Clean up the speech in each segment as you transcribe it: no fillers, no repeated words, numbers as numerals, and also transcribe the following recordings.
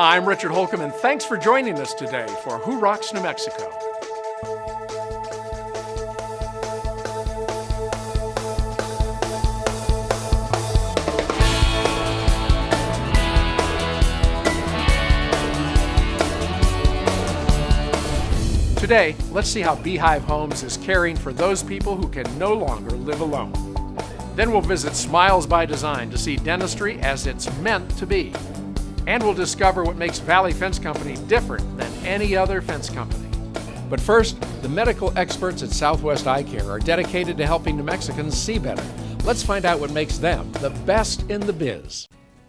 I'm Richard Holcomb, and thanks for joining us today for Who Rocks New Mexico? Today, let's see how Beehive Homes is caring for those people who can no longer live alone. Then we'll visit Smiles by Design to see dentistry as it's meant to be. And we'll discover what makes Valley Fence Company different than any other fence company. But first, the medical experts at Southwest Eye Care are dedicated to helping New Mexicans see better. Let's find out what makes them the best in the biz.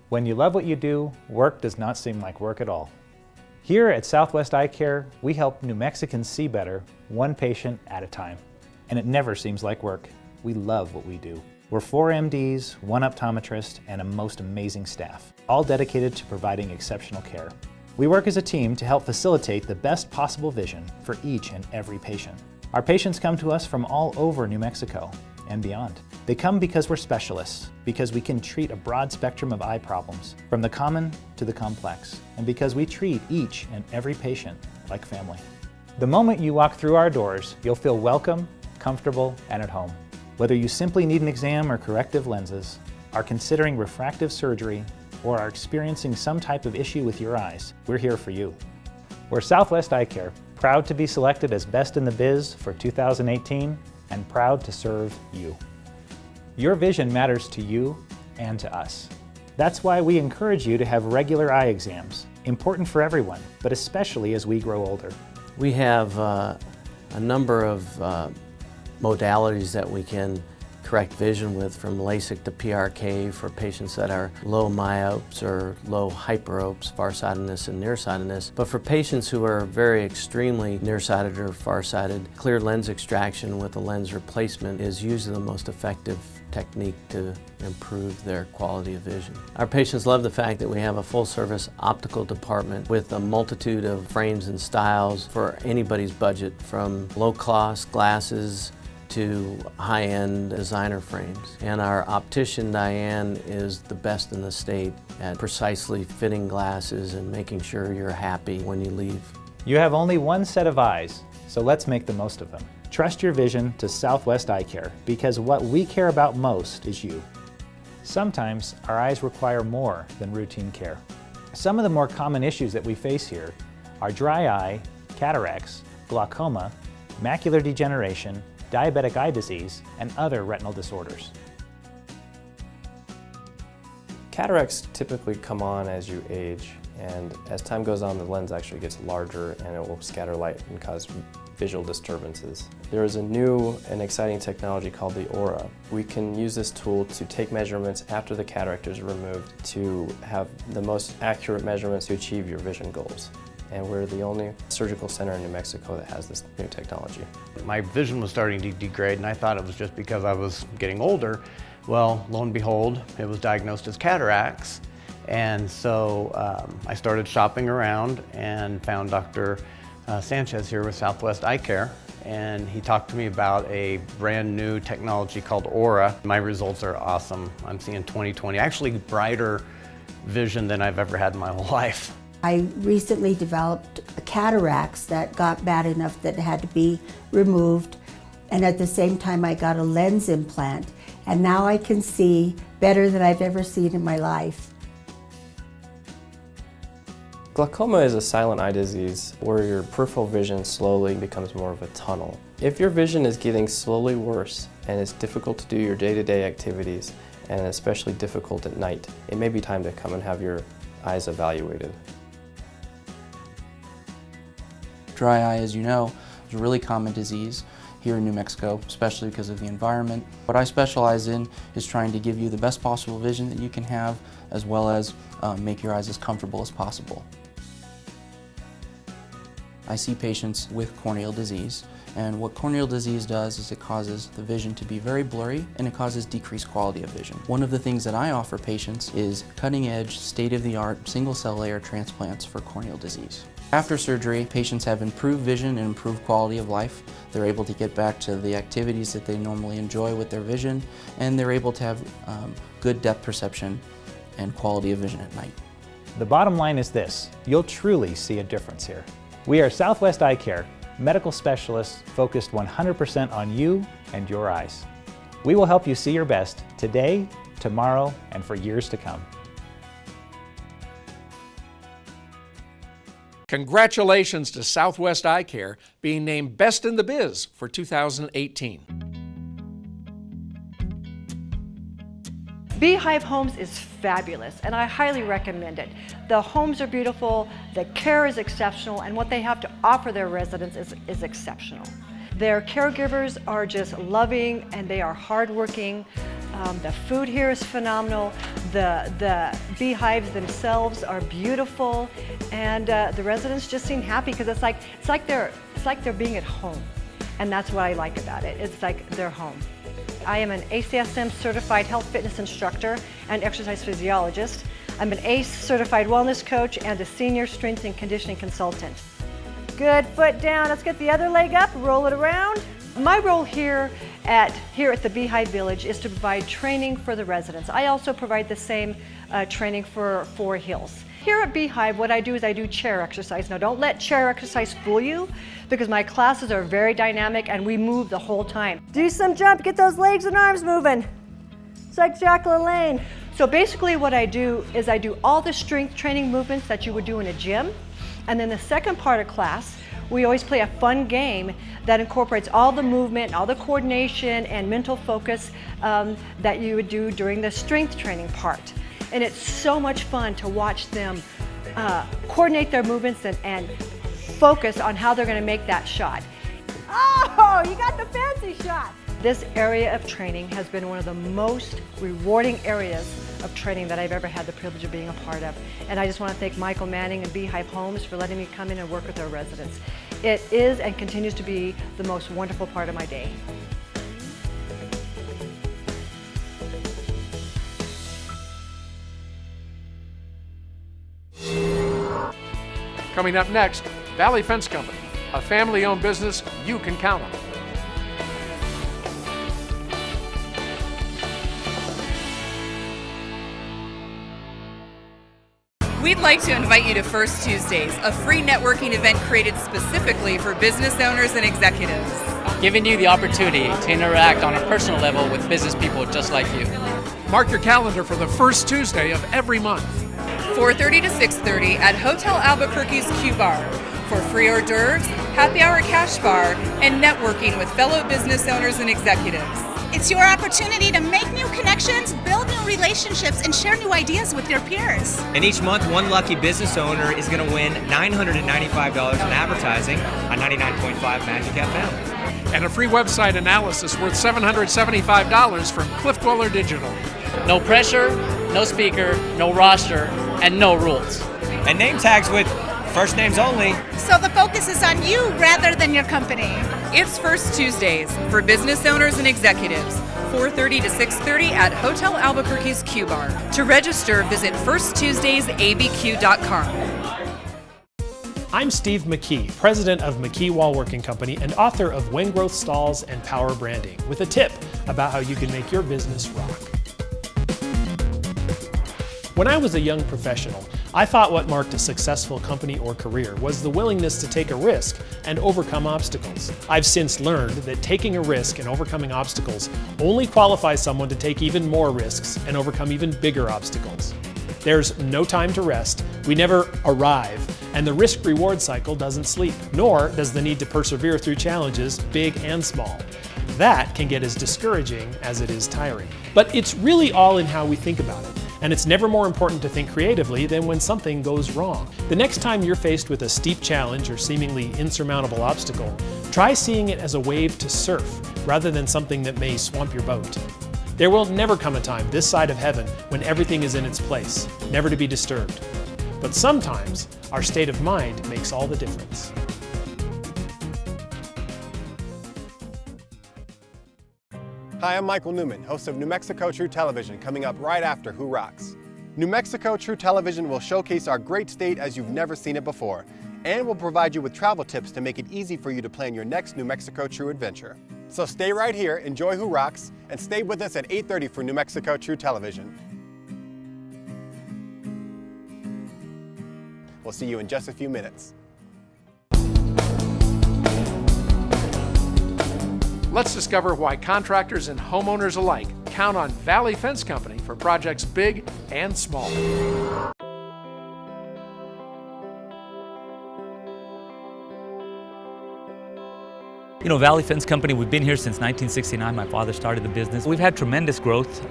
When you love what you do, work does not seem like work at all. Here at Southwest Eye Care, we help New Mexicans see better, one patient at a time. And it never seems like work. We love what we do. We're 4 MDs, 1 optometrist, and a most amazing staff, all dedicated to providing exceptional care. We work as a team to help facilitate the best possible vision for each and every patient. Our patients come to us from all over New Mexico and beyond. They come because we're specialists, because we can treat a broad spectrum of eye problems, from the common to the complex, and because we treat each and every patient like family. The moment you walk through our doors, you'll feel welcome, comfortable, and at home. Whether you simply need an exam or corrective lenses, are considering refractive surgery, or are experiencing some type of issue with your eyes, we're here for you. We're Southwest Eye Care, proud to be selected as Best in the Biz for 2018, and proud to serve you. Your vision matters to you and to us. That's why we encourage you to have regular eye exams, important for everyone, but especially as we grow older. We have a number of modalities that we can correct vision with, from LASIK to PRK for patients that are low myopes or low hyperopes, farsightedness and nearsightedness. But for patients who are very extremely nearsighted or farsighted, clear lens extraction with a lens replacement is usually the most effective technique to improve their quality of vision. Our patients love the fact that we have a full-service optical department with a multitude of frames and styles for anybody's budget, from low-cost glasses to high-end designer frames. And our optician, Diane, is the best in the state at precisely fitting glasses and making sure you're happy when you leave. You have only one set of eyes, so let's make the most of them. Trust your vision to Southwest Eye Care, because what we care about most is you. Sometimes our eyes require more than routine care. Some of the more common issues that we face here are dry eye, cataracts, glaucoma, macular degeneration, diabetic eye disease, and other retinal disorders. Cataracts typically come on as you age, and as time goes on, the lens actually gets larger and it will scatter light and cause visual disturbances. There is a new and exciting technology called the Aura. We can use this tool to take measurements after the cataract is removed to have the most accurate measurements to achieve your vision goals. And we're the only surgical center in New Mexico that has this new technology. My vision was starting to degrade, and I thought it was just because I was getting older. Well, lo and behold, it was diagnosed as cataracts. And so I started shopping around and found Dr. Sanchez here with Southwest Eye Care. And he talked to me about a brand new technology called Aura. My results are awesome. I'm seeing 20/20, actually brighter vision than I've ever had in my whole life. I recently developed cataracts that got bad enough that had to be removed, and at the same time I got a lens implant, and now I can see better than I've ever seen in my life. Glaucoma is a silent eye disease where your peripheral vision slowly becomes more of a tunnel. If your vision is getting slowly worse and it's difficult to do your day-to-day activities, and especially difficult at night, it may be time to come and have your eyes evaluated. Dry eye, as you know, is a really common disease here in New Mexico, especially because of the environment. What I specialize in is trying to give you the best possible vision that you can have, as well as make your eyes as comfortable as possible. I see patients with corneal disease, and what corneal disease does is it causes the vision to be very blurry, and it causes decreased quality of vision. One of the things that I offer patients is cutting-edge, state-of-the-art single-cell layer transplants for corneal disease. After surgery, patients have improved vision and improved quality of life. They're able to get back to the activities that they normally enjoy with their vision, and they're able to have good depth perception and quality of vision at night. The bottom line is this: you'll truly see a difference here. We are Southwest Eye Care, medical specialists focused 100% on you and your eyes. We will help you see your best today, tomorrow, and for years to come. Congratulations to Southwest Eye Care being named Best in the Biz for 2018. Beehive Homes is fabulous, and I highly recommend it. The homes are beautiful, the care is exceptional, and what they have to offer their residents is exceptional. Their caregivers are just loving, and they are hardworking. The food here is phenomenal. The beehives themselves are beautiful, and the residents just seem happy because it's like they're being at home, and that's what I like about it. It's like they're home. I am an ACSM certified health fitness instructor and exercise physiologist. I'm an ACE certified wellness coach and a senior strength and conditioning consultant. Good, foot down. Let's get the other leg up, roll it around. My role here at the Beehive Village is to provide training for the residents. I also provide the same training for Four Hills. Here at Beehive, what I do is I do chair exercise. Now, don't let chair exercise fool you, because my classes are very dynamic and we move the whole time. Do some jump, get those legs and arms moving. It's like Jack LaLanne. So basically what I do is I do all the strength training movements that you would do in a gym. And then the second part of class, we always play a fun game that incorporates all the movement, all the coordination and mental focus that you would do during the strength training part. And it's so much fun to watch them coordinate their movements and focus on how they're going to make that shot. Oh, you got the fancy shot! This area of training has been one of the most rewarding areas of training that I've ever had the privilege of being a part of. And I just want to thank Michael Manning and Beehive Homes for letting me come in and work with their residents. It is and continues to be the most wonderful part of my day. Coming up next, Valley Fence Company, a family-owned business you can count on. We'd like to invite you to First Tuesdays, a free networking event created specifically for business owners and executives. Giving you the opportunity to interact on a personal level with business people just like you. Mark your calendar for the first Tuesday of every month. 4:30 to 6:30 at Hotel Albuquerque's Q Bar for free hors d'oeuvres, happy hour cash bar, and networking with fellow business owners and executives. It's your opportunity to make new connections, build new relationships, and share new ideas with your peers. And each month, one lucky business owner is going to win $995 in advertising on 99.5 Magic FM. And a free website analysis worth $775 from Cliff Dweller Digital. No pressure, no speaker, no roster, and no rules. And name tags with first names only. So the focus is on you rather than your company. It's First Tuesdays for business owners and executives, 4:30 to 6:30 at Hotel Albuquerque's Q Bar. To register, visit firsttuesdaysabq.com. I'm Steve McKee, president of McKee Wallworking Company and author of When Growth Stalls and Power Branding, with a tip about how you can make your business rock. When I was a young professional, I thought what marked a successful company or career was the willingness to take a risk and overcome obstacles. I've since learned that taking a risk and overcoming obstacles only qualifies someone to take even more risks and overcome even bigger obstacles. There's no time to rest, we never arrive, and the risk-reward cycle doesn't sleep, nor does the need to persevere through challenges, big and small. That can get as discouraging as it is tiring. But it's really all in how we think about it. And it's never more important to think creatively than when something goes wrong. The next time you're faced with a steep challenge or seemingly insurmountable obstacle, try seeing it as a wave to surf rather than something that may swamp your boat. There will never come a time this side of heaven when everything is in its place, never to be disturbed. But sometimes our state of mind makes all the difference. Hi, I'm Michael Newman, host of New Mexico True Television, coming up right after Who Rocks. New Mexico True Television will showcase our great state as you've never seen it before, and will provide you with travel tips to make it easy for you to plan your next New Mexico True adventure. So stay right here, enjoy Who Rocks, and stay with us at 8:30 for New Mexico True Television. We'll see you in just a few minutes. Let's discover why contractors and homeowners alike count on Valley Fence Company for projects big and small. You know, Valley Fence Company, we've been here since 1969. My father started the business. We've had tremendous growth,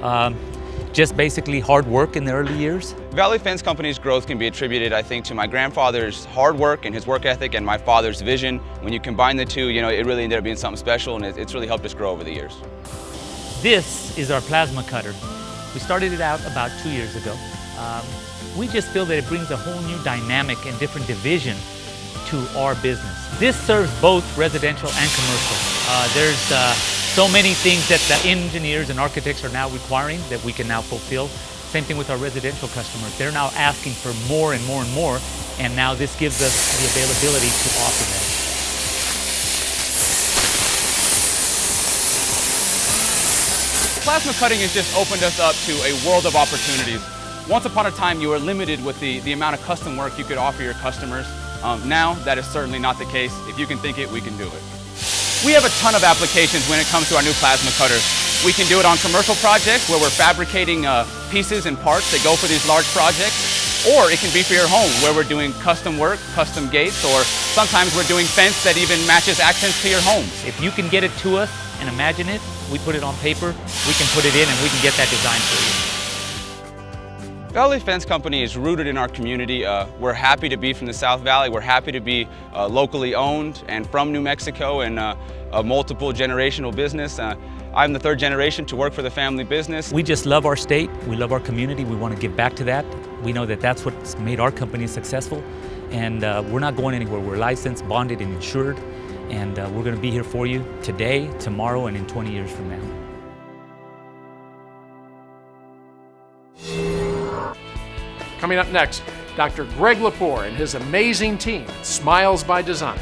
just basically hard work in the early years. Valley Fence Company's growth can be attributed, I think, to my grandfather's hard work and his work ethic and my father's vision. When you combine the two, you know, it really ended up being something special, and it's really helped us grow over the years. This is our plasma cutter. We started it out about 2 years ago. We just feel that it brings a whole new dynamic and different division to our business. This serves both residential and commercial. There's so many things that the engineers and architects are now requiring that we can now fulfill. Same thing with our residential customers. They're now asking for more and more and more, and now this gives us the availability to offer them. Plasma cutting has just opened us up to a world of opportunities. Once upon a time, you were limited with the amount of custom work you could offer your customers. Now, that is certainly not the case. If you can think it, we can do it. We have a ton of applications when it comes to our new plasma cutters. We can do it on commercial projects where we're fabricating pieces and parts that go for these large projects, or it can be for your home where we're doing custom work, custom gates, or sometimes we're doing fence that even matches accents to your home. If you can get it to us and imagine it, we put it on paper, we can put it in, and we can get that design for you. Valley Fence Company is rooted in our community. We're happy to be from the South Valley. We're happy to be locally owned and from New Mexico, and a multiple generational business. I'm the third generation to work for the family business. We just love our state, we love our community, we want to give back to that. We know that that's what's made our company successful, and we're not going anywhere. We're licensed, bonded, and insured, and we're going to be here for you today, tomorrow, and in 20 years from now. Coming up next, Dr. Greg Lepore and his amazing team at Smiles by Design.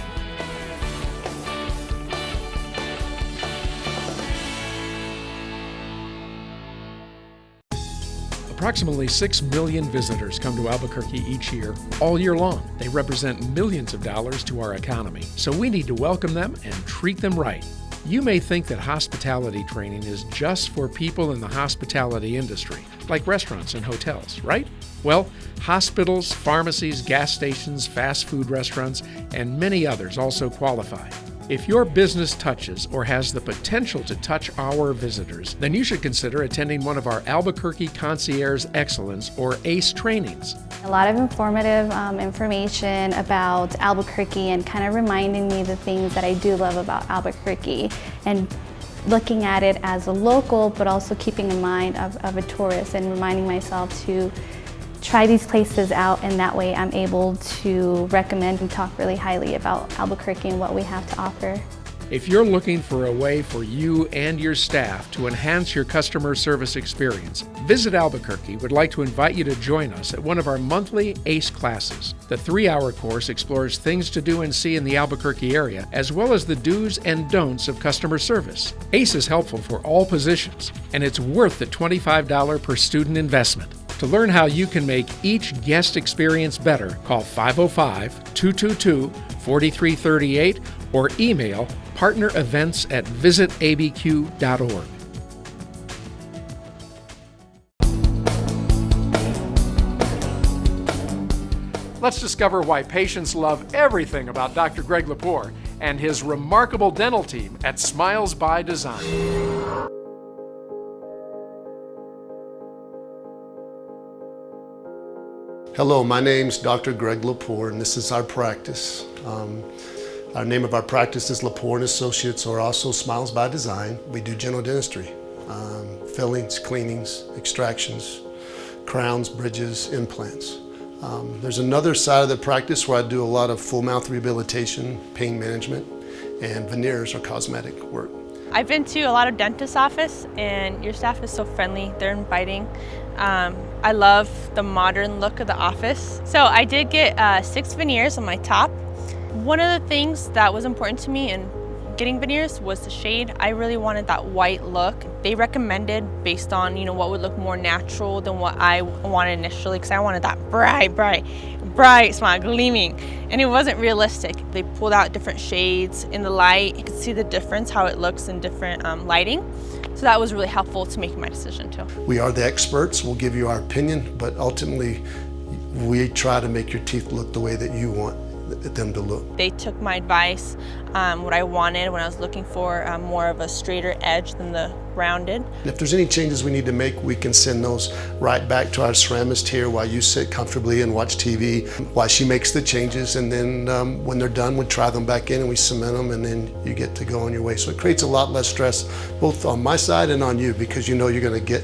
Approximately 6 million visitors come to Albuquerque each year, all year long. They represent millions of dollars to our economy, so we need to welcome them and treat them right. You may think that hospitality training is just for people in the hospitality industry, like restaurants and hotels, right? Well, hospitals, pharmacies, gas stations, fast food restaurants, and many others also qualify. If your business touches or has the potential to touch our visitors, then you should consider attending one of our Albuquerque Concierge Excellence or ACE trainings. A lot of informative information about Albuquerque and kind of reminding me the things that I do love about Albuquerque, and looking at it as a local but also keeping in mind of a tourist, and reminding myself to try these places out, and that way I'm able to recommend and talk really highly about Albuquerque and what we have to offer. If you're looking for a way for you and your staff to enhance your customer service experience, Visit Albuquerque would like to invite you to join us at one of our monthly ACE classes. The 3-hour course explores things to do and see in the Albuquerque area, as well as the do's and don'ts of customer service. ACE is helpful for all positions, and it's worth the $25 per student investment. To learn how you can make each guest experience better, call 505-222-4338 or email partnerevents@visitabq.org. Let's discover why patients love everything about Dr. Greg Lepore and his remarkable dental team at Smiles by Design. Hello, my name's Dr. Greg Lepore, and this is our practice. Our name of our practice is Lepore & Associates, or also Smiles by Design. We do general dentistry, fillings, cleanings, extractions, crowns, bridges, implants. There's another side of the practice where I do a lot of full mouth rehabilitation, pain management, and veneers or cosmetic work. I've been to a lot of dentist office, and your staff is so friendly, they're inviting. I love the modern look of the office. So I did get 6 veneers on my top. One of the things that was important to me and getting veneers was the shade. I really wanted that white look. They recommended based on, what would look more natural than what I wanted initially, because I wanted that bright smile, gleaming, and it wasn't realistic. They pulled out different shades in the light. You could see the difference, how it looks in different lighting. So that was really helpful to making my decision too. We are the experts. We'll give you our opinion, but ultimately we try to make your teeth look the way that you want them to look. They took my advice, what I wanted when I was looking for more of a straighter edge than the rounded. If there's any changes we need to make, we can send those right back to our ceramist here while you sit comfortably and watch TV while she makes the changes, and then when they're done, we try them back in and we cement them, and then you get to go on your way. So it creates a lot less stress both on my side and on you, because you know you're going to get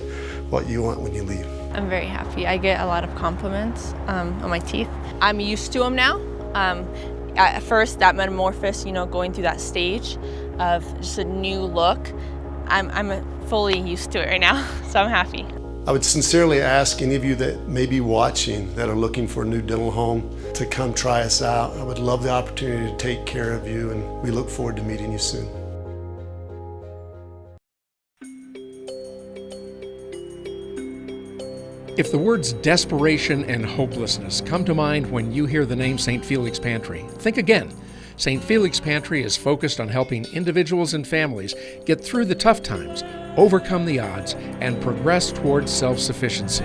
what you want when you leave. I'm very happy. I get a lot of compliments on my teeth. I'm used to them now. At first, that metamorphosis, going through that stage of just a new look, I'm fully used to it right now, so I'm happy. I would sincerely ask any of you that may be watching that are looking for a new dental home to come try us out. I would love the opportunity to take care of you, and we look forward to meeting you soon. If the words desperation and hopelessness come to mind when you hear the name St. Felix Pantry, think again. St. Felix Pantry is focused on helping individuals and families get through the tough times, overcome the odds, and progress towards self-sufficiency.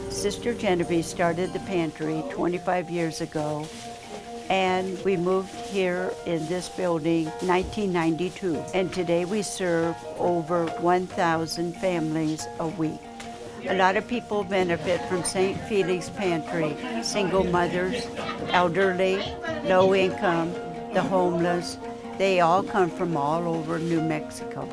Sister Genevieve started the pantry 25 years ago, and we moved here in this building 1992. And today we serve over 1,000 families a week. A lot of people benefit from St. Felix Pantry. Single mothers, elderly, low income, the homeless. They all come from all over New Mexico.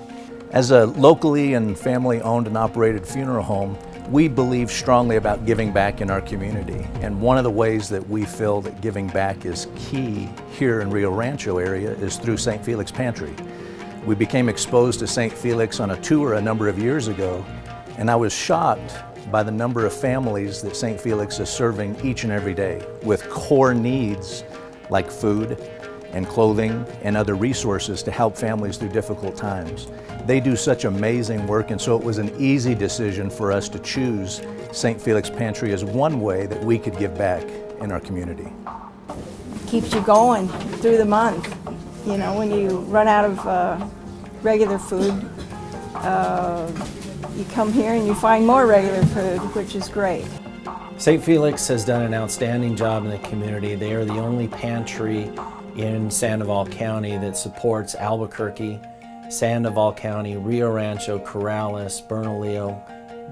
As a locally and family owned and operated funeral home, we believe strongly about giving back in our community. And one of the ways that we feel that giving back is key here in Rio Rancho area is through St. Felix Pantry. We became exposed to St. Felix on a tour a number of years ago, and I was shocked by the number of families that St. Felix is serving each and every day with core needs like food and clothing and other resources to help families through difficult times. They do such amazing work, and so it was an easy decision for us to choose St. Felix Pantry as one way that we could give back in our community. Keeps you going through the month. You know, when you run out of regular food, you come here and you find more regular food, which is great. St. Felix has done an outstanding job in the community. They are the only pantry in Sandoval County that supports Albuquerque, Sandoval County, Rio Rancho, Corrales, Bernalillo.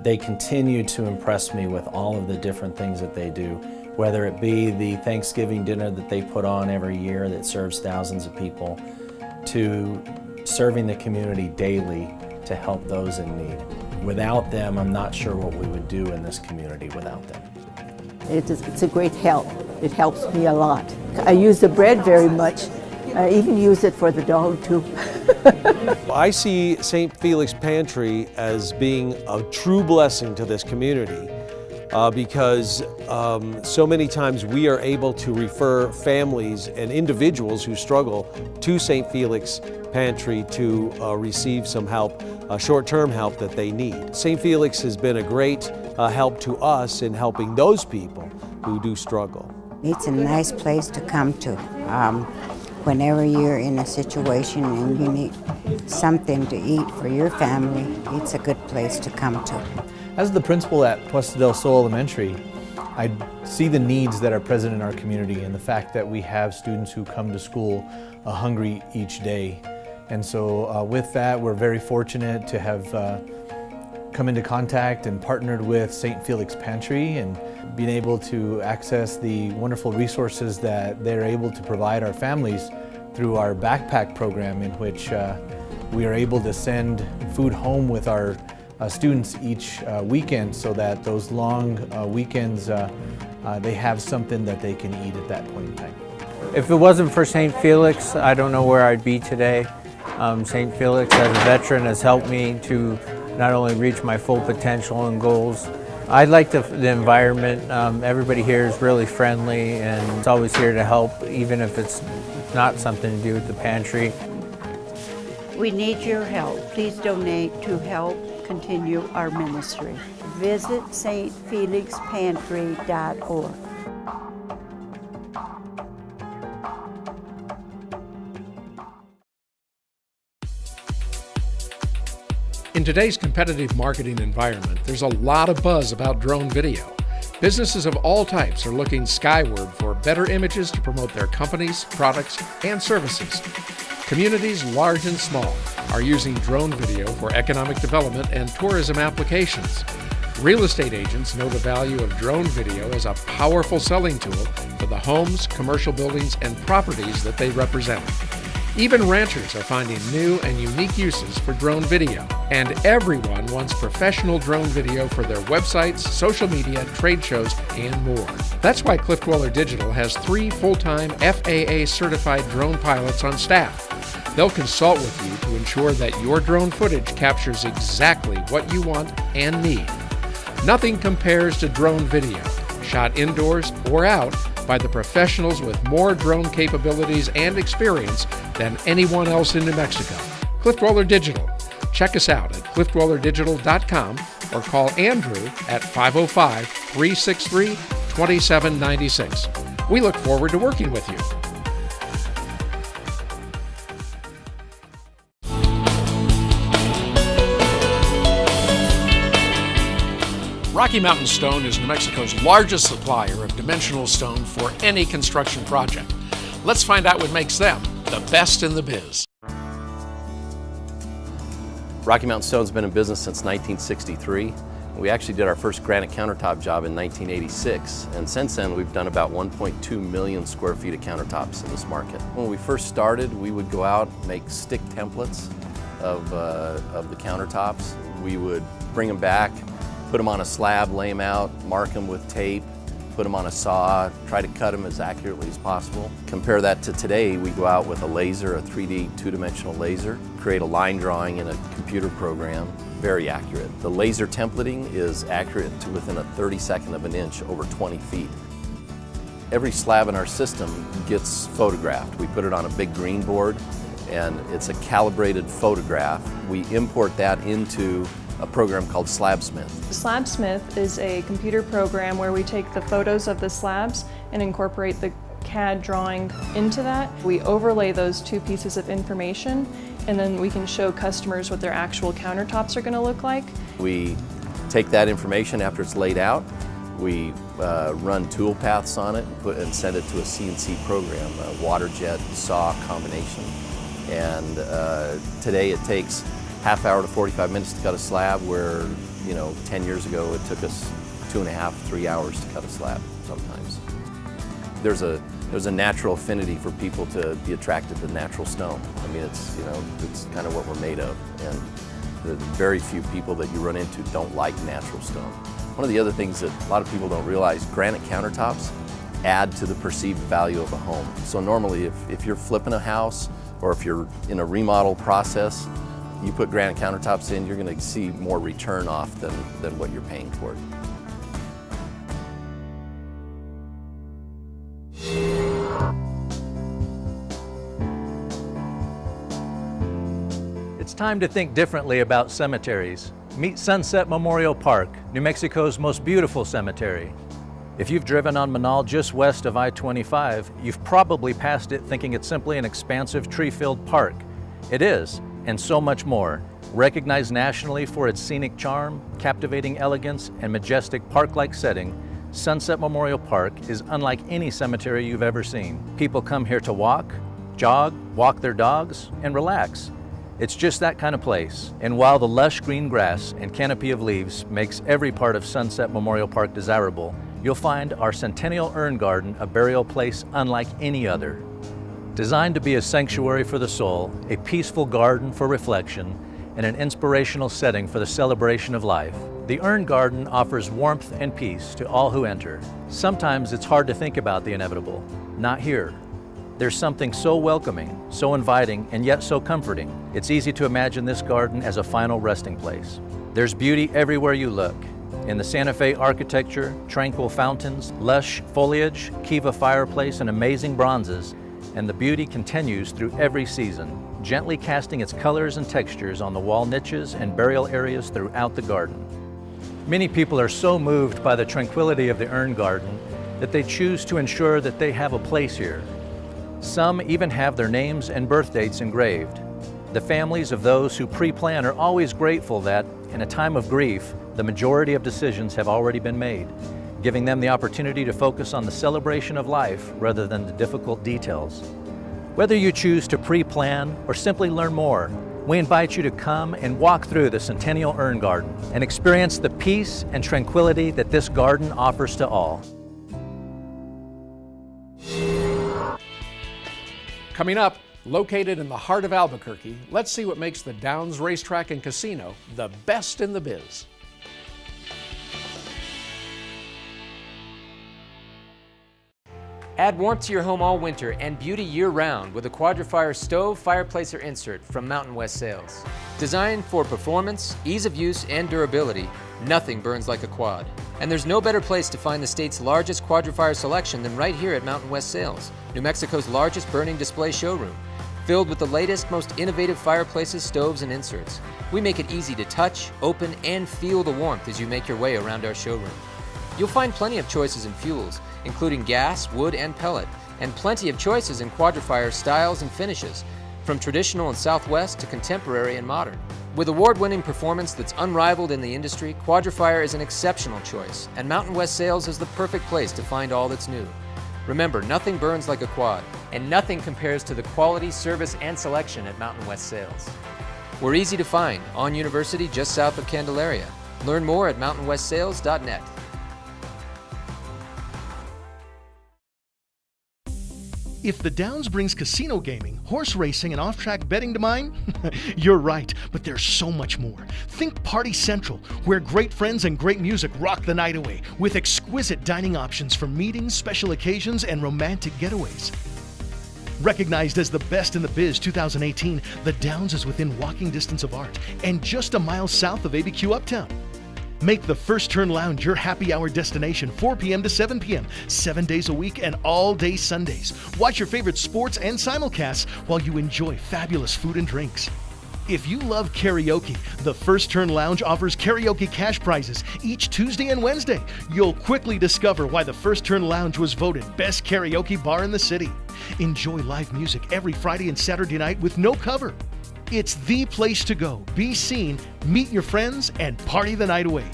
They continue to impress me with all of the different things that they do, whether it be the Thanksgiving dinner that they put on every year that serves thousands of people, to serving the community daily to help those in need. Without them, I'm not sure what we would do in this community without them. It's a great help. It helps me a lot. I use the bread very much. I even use it for the dog too. I see St. Felix Pantry as being a true blessing to this community because so many times we are able to refer families and individuals who struggle to St. Felix Pantry to receive some help, short-term help that they need. St. Felix has been a great help to us in helping those people who do struggle. It's a nice place to come to. Whenever you're in a situation and you need something to eat for your family, it's a good place to come to. As the principal at Puesta del Sol Elementary, I see the needs that are present in our community and the fact that we have students who come to school hungry each day. And so with that, we're very fortunate to have come into contact and partnered with St. Felix Pantry and being able to access the wonderful resources that they're able to provide our families through our backpack program, in which we are able to send food home with our students each weekend, so that those long weekends they have something that they can eat at that point in time. If it wasn't for St. Felix, I don't know where I'd be today. St. Felix as a veteran has helped me to not only reach my full potential and goals, I like the environment. Everybody here is really friendly and it's always here to help, even if it's not something to do with the pantry. We need your help. Please donate to help continue our ministry. Visit stfelixpantry.org. In today's competitive marketing environment, there's a lot of buzz about drone video. Businesses of all types are looking skyward for better images to promote their companies, products, and services. Communities large and small are using drone video for economic development and tourism applications. Real estate agents know the value of drone video as a powerful selling tool for the homes, commercial buildings, and properties that they represent. Even ranchers are finding new and unique uses for drone video. And everyone wants professional drone video for their websites, social media, trade shows, and more. That's why Cliff Dweller Digital has 3 full-time FAA-certified drone pilots on staff. They'll consult with you to ensure that your drone footage captures exactly what you want and need. Nothing compares to drone video, shot indoors or out by the professionals with more drone capabilities and experience than anyone else in New Mexico. Cliff Dweller Digital. Check us out at cliffdwellerdigital.com or call Andrew at 505-363-2796. We look forward to working with you. Rocky Mountain Stone is New Mexico's largest supplier of dimensional stone for any construction project. Let's find out what makes them the best in the biz. Rocky Mountain Stone's been in business since 1963. We actually did our first granite countertop job in 1986, and since then we've done about 1.2 million square feet of countertops in this market. When we first started, we would go out and make stick templates of the countertops. We would bring them back, put them on a slab, lay them out, mark them with tape, put them on a saw, try to cut them as accurately as possible. Compare that to today, we go out with a laser, a 3D two-dimensional laser, create a line drawing in a computer program, very accurate. The laser templating is accurate to within a 32nd of an inch, over 20 feet. Every slab in our system gets photographed. We put it on a big green board, and it's a calibrated photograph. We import that into a program called SlabSmith. SlabSmith is a computer program where we take the photos of the slabs and incorporate the CAD drawing into that. We overlay those 2 pieces of information, and then we can show customers what their actual countertops are going to look like. We take that information after it's laid out, we run tool paths on it and send it to a CNC program, a water jet saw combination. And today it takes half hour to 45 minutes to cut a slab, where 10 years ago it took us 2.5, 3 hours to cut a slab sometimes. There's a natural affinity for people to be attracted to natural stone. I mean, it's kind of what we're made of, and the very few people that you run into don't like natural stone. One of the other things that a lot of people don't realize, granite countertops add to the perceived value of a home. So normally if you're flipping a house, or if you're in a remodel process, you put granite countertops in, you're going to see more return off than what you're paying for it. It's time to think differently about cemeteries. Meet Sunset Memorial Park, New Mexico's most beautiful cemetery. If you've driven on Manal just west of I-25, you've probably passed it thinking it's simply an expansive tree-filled park. It is, and so much more. Recognized nationally for its scenic charm, captivating elegance, and majestic park-like setting, Sunset Memorial Park is unlike any cemetery you've ever seen. People come here to walk, jog, walk their dogs, and relax. It's just that kind of place. And while the lush green grass and canopy of leaves makes every part of Sunset Memorial Park desirable, you'll find our Centennial Urn Garden a burial place unlike any other. Designed to be a sanctuary for the soul, a peaceful garden for reflection, and an inspirational setting for the celebration of life, the Urn Garden offers warmth and peace to all who enter. Sometimes it's hard to think about the inevitable. Not here. There's something so welcoming, so inviting, and yet so comforting. It's easy to imagine this garden as a final resting place. There's beauty everywhere you look, In the Santa Fe architecture, tranquil fountains, lush foliage, Kiva fireplace, and amazing bronzes, and the beauty continues through every season, gently casting its colors and textures on the wall niches and burial areas throughout the garden. Many people are so moved by the tranquility of the urn garden that they choose to ensure that they have a place here. Some even have their names and birth dates engraved. The families of those who pre-plan are always grateful that, in a time of grief, the majority of decisions have already been made, giving them the opportunity to focus on the celebration of life rather than the difficult details. Whether you choose to pre-plan or simply learn more, we invite you to come and walk through the Centennial Urn Garden and experience the peace and tranquility that this garden offers to all. Coming up, located in the heart of Albuquerque, let's see what makes the Downs Racetrack and Casino the best in the biz. Add warmth to your home all winter and beauty year-round with a Quadra-Fire stove, fireplace, or insert from Mountain West Sales. Designed for performance, ease of use, and durability, nothing burns like a quad. And there's no better place to find the state's largest Quadra-Fire selection than right here at Mountain West Sales, New Mexico's largest burning display showroom. Filled with the latest, most innovative fireplaces, stoves, and inserts. We make it easy to touch, open, and feel the warmth as you make your way around our showroom. You'll find plenty of choices in fuels, including gas, wood, and pellet, and plenty of choices in Quadra-Fire styles and finishes, from traditional and Southwest to contemporary and modern. With award-winning performance that's unrivaled in the industry, Quadra-Fire is an exceptional choice, and Mountain West Sales is the perfect place to find all that's new. Remember, nothing burns like a quad, and nothing compares to the quality, service, and selection at Mountain West Sales. We're easy to find, on University just south of Candelaria. Learn more at mountainwestsales.net. If the Downs brings casino gaming, horse racing, and off-track betting to mind, you're right, but there's so much more. Think Party Central, where great friends and great music rock the night away, with exquisite dining options for meetings, special occasions, and romantic getaways. Recognized as the best in the biz 2018, the Downs is within walking distance of art and just a mile south of ABQ Uptown. Make the First Turn Lounge your happy hour destination, 4 p.m. to 7 p.m., 7 days a week and all day Sundays. Watch your favorite sports and simulcasts while you enjoy fabulous food and drinks. If you love karaoke, the First Turn Lounge offers karaoke cash prizes each Tuesday and Wednesday. You'll quickly discover why the First Turn Lounge was voted best karaoke bar in the city. Enjoy live music every Friday and Saturday night with no cover. It's the place to go, be seen, meet your friends, and party the night away.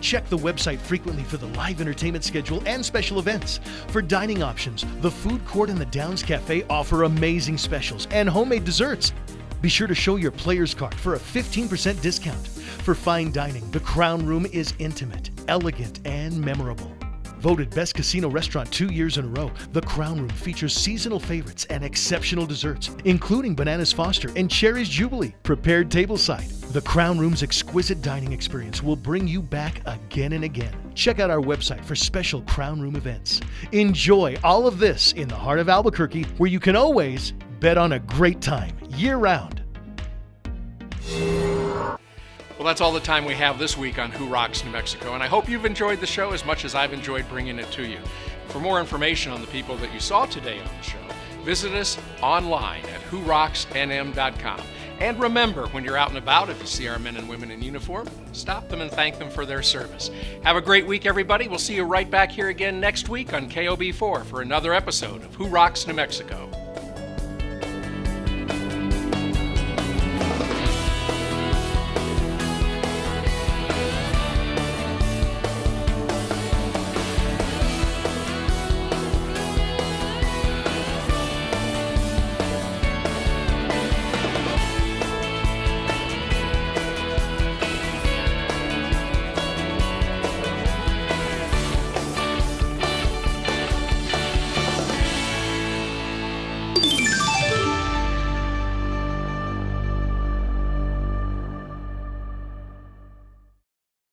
Check the website frequently for the live entertainment schedule and special events. For dining options, the food court and the Downs Cafe offer amazing specials and homemade desserts. Be sure to show your player's card for a 15% discount. For fine dining, the Crown Room is intimate, elegant, and memorable. Voted Best Casino Restaurant 2 years in a row, the Crown Room features seasonal favorites and exceptional desserts, including Bananas Foster and Cherry's Jubilee, prepared tableside. The Crown Room's exquisite dining experience will bring you back again and again. Check out our website for special Crown Room events. Enjoy all of this in the heart of Albuquerque, where you can always bet on a great time, year-round. Well, that's all the time we have this week on Who Rocks New Mexico, and I hope you've enjoyed the show as much as I've enjoyed bringing it to you. For more information on the people that you saw today on the show, visit us online at whorocksnm.com. And remember, when you're out and about, if you see our men and women in uniform, stop them and thank them for their service. Have a great week, everybody. We'll see you right back here again next week on KOB4 for another episode of Who Rocks New Mexico.